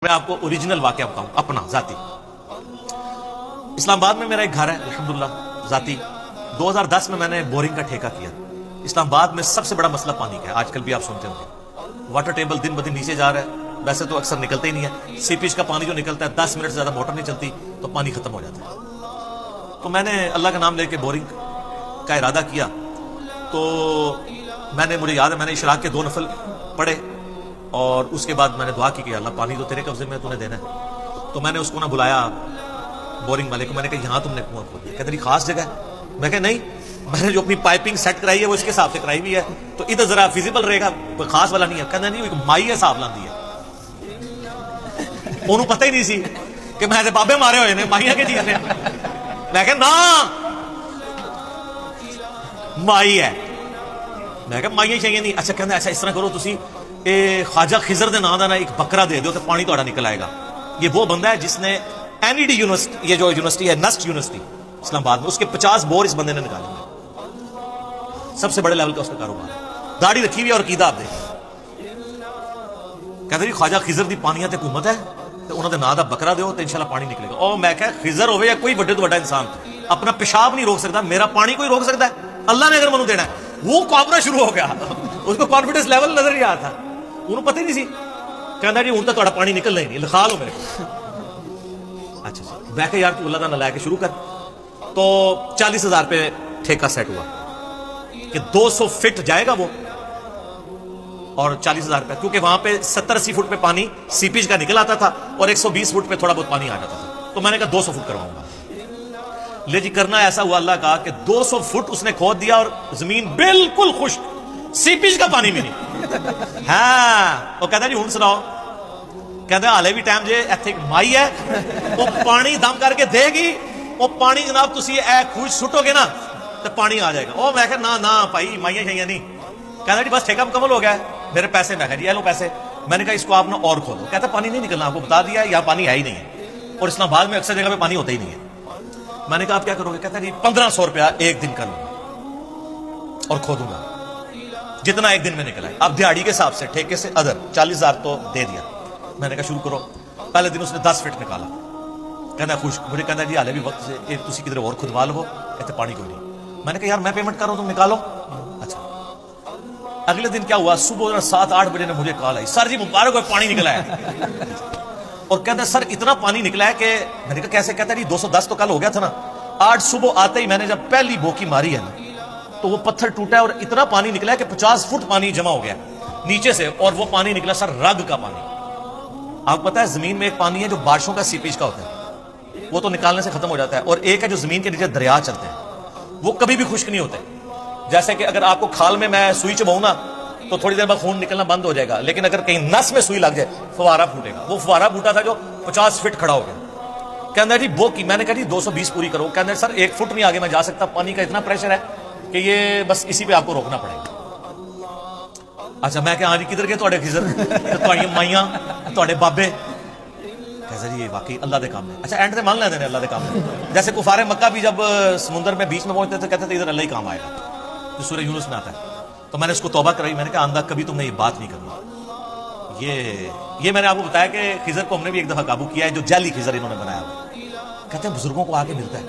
میں آپ کو اوریجنل واقعہ بتاؤں اپنا ذاتی. اسلام آباد میں میرا ایک گھر ہے الحمدللہ ذاتی. 2010 میں نے بورنگ کا ٹھیکہ کیا. اسلام آباد میں سب سے بڑا مسئلہ پانی کا ہے. آج کل بھی آپ سنتے ہوں گے واٹر ٹیبل دن بدن نیچے جا رہا ہے. ویسے تو اکثر نکلتا ہی نہیں ہے. سیپیج کا پانی جو نکلتا ہے 10 منٹ سے زیادہ موٹر نہیں چلتی تو پانی ختم ہو جاتا ہے. تو میں نے اللہ کا نام لے کے بورنگ کا ارادہ کیا. تو مجھے یاد ہے میں نے اشراق کے 2 نفل پڑھے اور اس کے بعد میں نے دعا کی کہ اللہ پانی تو تیرے قبضے میں تو نے دینا ہے. تو میں نے اس کو نہ بلایا بورنگ والے کو. میں نے کہا یہاں تم نے کنواں کھود دیا. کہتے نہیں خاص جگہ ہے. میں کہا نہیں, میں نے جو اپنی پائپنگ سیٹ کرائی ہے وہ اس کے حساب سے کرائی ہوئی ہے, تو ادھر ذرا فیزیبل رہے گا, کوئی خاص والا نہیں ہے. کہنا نہیں, ایک مائی ہے صاحب لاندی ہے. انہوں پتہ ہی نہیں سی کہ میں بابے مارے ہوئے نے مائیاں کے چیزیں. میں کہا نا مائی ہے. میں کہا مائیاں چاہیے نہیں. اچھا کہنا ایسا اس طرح کرو تسی خواجہ خضر دے نام دا نا ایک بکرا دے دو تو پانی تھوڑا نکل آئے گا. یہ وہ بندہ ہے جس نے NED یونیورسٹی, یہ جو یونیورسٹی ہے نسٹ یونیورسٹی اسلام آباد میں, اس کے 50 بور اس بندے نے نکالے ہیں. سب سے بڑے لیول کا اس کا کاروبار ہے. داڑھی رکھی ہوئی اور عقیدہ آپ دیکھیں. کہتے جی خواجہ خضر دی پانیاں تے حکومت ہے تو انہوں نے نام دا بکرا دیو تو انشاءاللہ پانی نکلے گا. او میں کہا خضر ہوئے یا کوئی بڑے تو بڑا انسان اپنا پیشاب نہیں روک سکتا, میرا پانی کوئی روک سکتا ہے؟ اللہ نے اگر منو دینا ہے. وہ کامنا شروع ہو گیا. اس کو کانفیڈنس لیول نظر نہیں آیا تھا. انہوں پتہ ہی نہیں سی. کہنا جی ہوں تو تھوڑا پانی نکلنا ہی نہیں, لکھا لو میرے کو. اچھا جی میں کہا یار تو اللہ تعالیٰ لے کے شروع کر. تو 40,000 پہ ٹھیکہ سیٹ ہوا کہ 200 فٹ جائے گا وہ, اور 40,000 پہ, کیونکہ وہاں پہ 70-80 فٹ پہ پانی سیپیج کا نکل آتا تھا اور 120 فٹ پہ تھوڑا بہت پانی آ جاتا تھا. تو میں نے کہا 200 فٹ کرواؤں گا. لے جی کرنا ایسا ہوا اللہ کا کہ 200 فٹ اس نے کھود دیا اور زمین بالکل خشک, سیپیج کا پانی بھی نہیں. ہاں وہ کہتا جی ہوں سناؤ. کہتا حالے بھی ٹائم جے ایتھے ایک مائی ہے وہ پانی دم کر کے دے گی. وہ پانی جناب تسی اے خوش سٹو گے نا تو پانی آ جائے گا. او میں کہا نا نا بھائی مائیاں شائیاں نہیں. کہتا جی بس ٹھیکہ مکمل ہو گیا ہے, میرے پیسے. میں کہا جی لو پیسے. میں نے کہا اس کو آپ نا اور کھولو. کہتا پانی نہیں نکلنا, آپ کو بتا دیا یہاں پانی ہے ہی نہیں ہے, اور اسلام آباد میں اکثر جگہ پہ پانی ہوتا ہی نہیں ہے. میں نے کہا آپ کیا کرو گے؟ کہتا جی 1500 روپیہ ایک دن کا لوں گا اور کھودوں گا جتنا ایک دن میں نکلا ہے. اب دیہڑی کے حساب سے ٹھیکے سے ادھر 40,000 تو دے دیا. میں نے کہا شروع کرو. پہلے دن اس نے 10 فٹ نکالا. کہنا خوش. مجھے کہتا جی حالے بھی وقت سے ایک تسی کدھر اور کھدوا لو, کہتے پانی کوئی نہیں. میں نے کہا یار میں پیمنٹ کر رہا ہوں تم نکالو. اچھا اگلے دن کیا ہوا, صبح 7-8 بجے نے مجھے کال آئی, سر جی مبارک ہو پانی نکلا ہے. اور کہتا سر اتنا پانی نکلا ہے کہ میں نے کہا کیسے؟ کہتا جی 210 تو کل ہو گیا تھا نا, آج صبح آتے ہی میں نے جب پہلی بوکی ماری ہے نا تو وہ پتھر ٹوٹا ہے اور اتنا پانی نکلا ہے کہ 50 فٹ پانی جمع ہو گیا نیچے سے, اور وہ پانی نکلا سر رگ کا پانی. آپ پتہ ہے زمین میں ایک پانی ہے جو بارشوں کا سیپیج کا ہوتا ہے, وہ تو نکالنے سے ختم ہو جاتا ہے, اور ایک ہے جو زمین کے نیچے دریا چلتے ہیں, وہ کبھی بھی خشک نہیں ہوتے. جیسے کہ اگر آپ کو کھال میں سوئی چباؤں نا تو تھوڑی دیر بعد خون نکلنا بند ہو جائے گا, لیکن اگر کہیں نس میں سوئی لگ جائے فوارہ پھوٹے گا. وہ فوارہ پھوٹا تھا جو 50 فٹ کھڑا ہو گیا. کہنا جی وہ کی. میں نے کہا جی 220 پوری کرو. کہنا سر 1 فٹ نہیں آگے میں جا سکتا, پانی کا اتنا پریشر ہے کہ یہ بس اسی پہ آپ کو روکنا پڑے گا. اچھا میں کہ ہاں جی کدھر گئے تھوڑے خضر, تھوڑی مائیاں, تھوڑے بابے. کہتا جی یہ واقعی اللہ دے کام ہے. اچھا اینڈ سے مان لیتے ہیں اللہ دے کام ہے. جیسے کفار مکہ بھی جب سمندر میں بیچ میں پہنچتے تھے کہتے تھے ادھر اللہ ہی کام آئے گا, جو سورہ یونس میں آتا ہے. تو میں نے اس کو توبہ کرائی. میں نے کہا آندہ کبھی تم نے یہ بات نہیں کرنی. یہ میں نے آپ کو بتایا کہ خضر کو ہم نے بھی ایک دفعہ قابو کیا ہے, جو جعلی خضر انہوں نے بنایا ہوا. کہتے ہیں بزرگوں کو آگے ملتا ہے.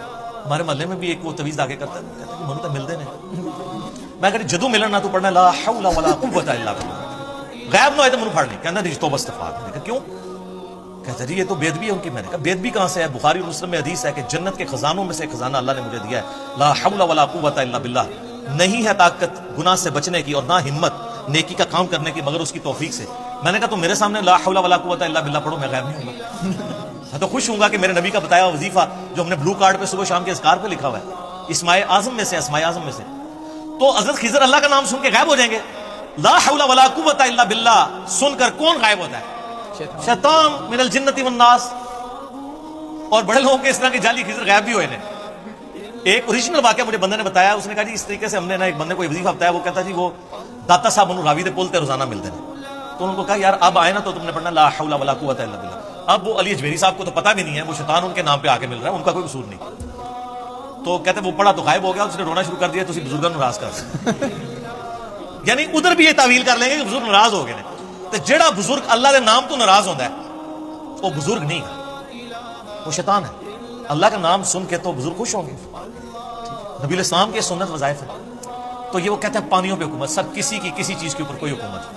ہمارے محلے میں بھی ایک وہ تویز آگے کرتا ہے. کہتے ہیں منو تو ملتے نہیں. میں کہتے جدو ملن نہ تو پڑھنا لا حول ولا قوت الا باللہ, غائب نہ ہوئے تو منو پڑھ نہیں. کہنا جی توبہ استغفار. میں نے کہا کیوں؟ کہتا جی یہ تو بے ادبی ہے ان کی. میں نے کہا بے ادبی کہاں سے ہے؟ بخاری اور مسلم میں حدیث ہے کہ جنت کے خزانوں میں سے ایک خزانہ اللہ نے مجھے دیا ہے, لا حول ولا قوت الا باللہ. نہیں ہے طاقت گناہ سے بچنے کی اور نہ ہمت نیکی کا کام کرنے کی مگر اس کی توفیق سے. میں نے کہا تو میرے سامنے لا حول ولا قوت الا باللہ پڑھو, میں غائب نہیں ہوں گا. میں تو خوش ہوں گا کہ میرے نبی کا بتایا وظیفہ جو ہم نے بلو کارڈ پہ صبح شام کے اذکار پہ لکھا ہوا ہے, اسماء اعظم میں سے, اسماء اعظم میں سے. تو حضرت خضر اللہ کا نام سن کے غائب ہو جائیں گے. لا حول ولا قوت الا باللہ سن کر کون غائب ہوتا ہے؟ شیطان من الجنت والناس. اور بڑے لوگوں کے اس طرح کے جعلی خضر غائب بھی ہوئے ہیں. ایک اوریجنل واقعہ مجھے بندے نے بتایا. اس نے کہا جی اس طریقے سے ہم نے نا ایک بندے کو وظیفہ بتایا. وہ کہتا جی وہ داتا صاحب انہوں راوی دے پولتے روزانہ ملتے ہیں. تو انہوں کو کہا یار اب آئے نا تو تم نے پڑھنا لا حول ولا قوت الا باللہ. اب وہ علی اجمیری صاحب کو تو پتہ بھی نہیں ہے, وہ شیطان ان کے نام پہ آ کے مل رہا ہے, ان کا کوئی قصور نہیں. تو کہتے وہ پڑھا تو غائب ہو گیا. اس نے رونا شروع کر دیا. تو اسی بزرگوں ناراض کر یعنی ادھر بھی یہ تعویل کر لیں گے کہ بزرگ ناراض ہو گئے. تو جڑا بزرگ اللہ دے نام تو ناراض ہوتا ہے وہ بزرگ نہیں ہے، وہ شیطان ہے۔ اللہ کا نام سن کے تو بزرگ خوش ہوں گے، نبی علیہ السلام کے سنت وظائف ہیں۔ تو یہ وہ کہتے ہیں پانیوں پہ حکومت، سر کسی کی کسی چیز کے اوپر کوئی حکومت نہیں۔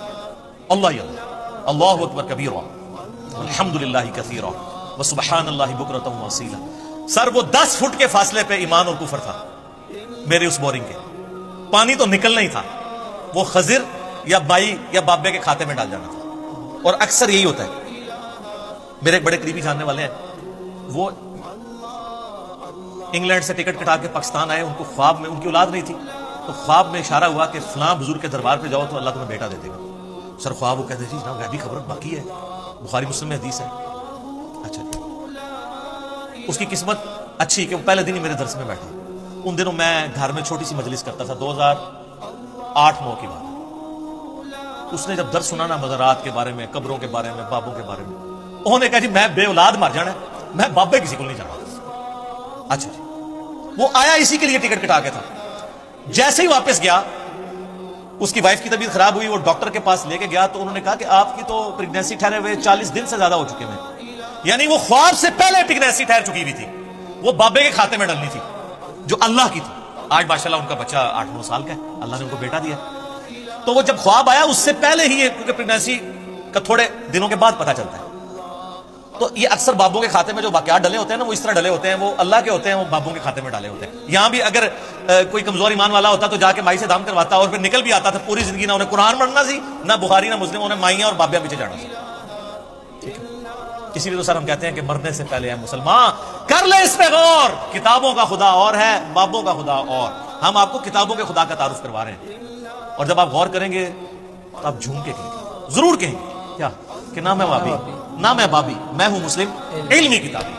اللہ ہی اللہ، اللہ اکبر کبیرہ الحمدللہ کثیرہ وسبحان اللہ بکرۃ واصیلا۔ سر وہ 10 فٹ کے فاصلے پہ ایمان اور کفر تھا میرے اس بورنگ کے، پانی تو نکلنا ہی تھا، وہ خضر یا بائی یا بابے کے کھاتے میں ڈال جانا تھا۔ اور اکثر یہی ہوتا ہے، میرے ایک بڑے قریبی جاننے والے ہیں، وہ انگلینڈ سے ٹکٹ کٹا کے پاکستان آئے، ان کو خواب میں، ان کی اولاد نہیں تھی تو خواب میں اشارہ ہوا کہ فلاں بزرگ کے دربار پہ جاؤ تو اللہ تمہیں بیٹا دے دے گا۔ سر خواب وہ کہتے جی جناب غیبی خبر باقی ہے، بخاری مسلم میں حدیث ہے۔ اچھا اس کی قسمت اچھی کہ وہ پہلے دن ہی میرے درس میں بیٹھا۔ ان دنوں میں گھر میں چھوٹی سی مجلس کرتا تھا، 2008-9 کی بات۔ اس نے جب درس سنا نا مزارات کے بارے میں، قبروں کے بارے میں، بابوں کے بارے میں، انہوں نے کہا جی میں بے اولاد مر جانا ہے، میں بابے کسی کو نہیں جانا۔ اچھا جی، وہ آیا اسی کے لیے ٹکٹ کٹا کے تھا۔ جیسے ہی واپس گیا، اس کی وائف کی طبیعت خراب ہوئی، وہ ڈاکٹر کے پاس لے کے گیا تو انہوں نے کہا کہ آپ کی تو پریگنینسی ٹھہرے ہوئے 40 دن سے زیادہ ہو چکے ہیں، یعنی وہ خواب سے پہلے پریگنینسی ٹھہر چکی ہوئی تھی، وہ بابے کے کھاتے میں ڈلنی تھی جو اللہ کی تھی۔ آج ماشاءاللہ ان کا بچہ 8-9 سال کا ہے، اللہ نے ان کو بیٹا دیا۔ تو وہ جب خواب آیا اس سے پہلے ہی، کیونکہ پریگنینسی کا تھوڑے دنوں کے بعد پتہ چلتا ہے، تو یہ اکثر بابوں کے کھاتے میں جو واقعات ڈلے ہوتے ہیں نا، وہ اس طرح ڈلے ہوتے ہیں، وہ اللہ کے ہوتے ہیں، وہ بابوں کے کھاتے میں ڈالے ہوتے ہیں۔ یہاں بھی اگر کوئی کمزور ایمان والا ہوتا تو جا کے مائی سے دام کرواتا اور پھر نکل بھی آتا تھا، پوری زندگی نہ انہیں قرآن پڑھنا سی، نہ بخاری نہ مسلم، انہیں مائیاں اور بابیاں پیچھے جانا سی۔ ٹھیک ہے، اسی لیے تو سر ہم کہتے ہیں کہ مرنے سے پہلے ہے مسلمان کر لے اس پہ غور، کتابوں کا خدا اور ہے، بابوں کا خدا اور۔ ہم آپ کو کتابوں کے خدا کا تعارف کروا رہے ہیں، اور جب آپ غور کریں گے تو آپ جھوم کے کہیں گے، ضرور کہیں گے کیا کہ نہ میں بابی، نہ میں بابی، میں ہوں مسلم علمی کتابی۔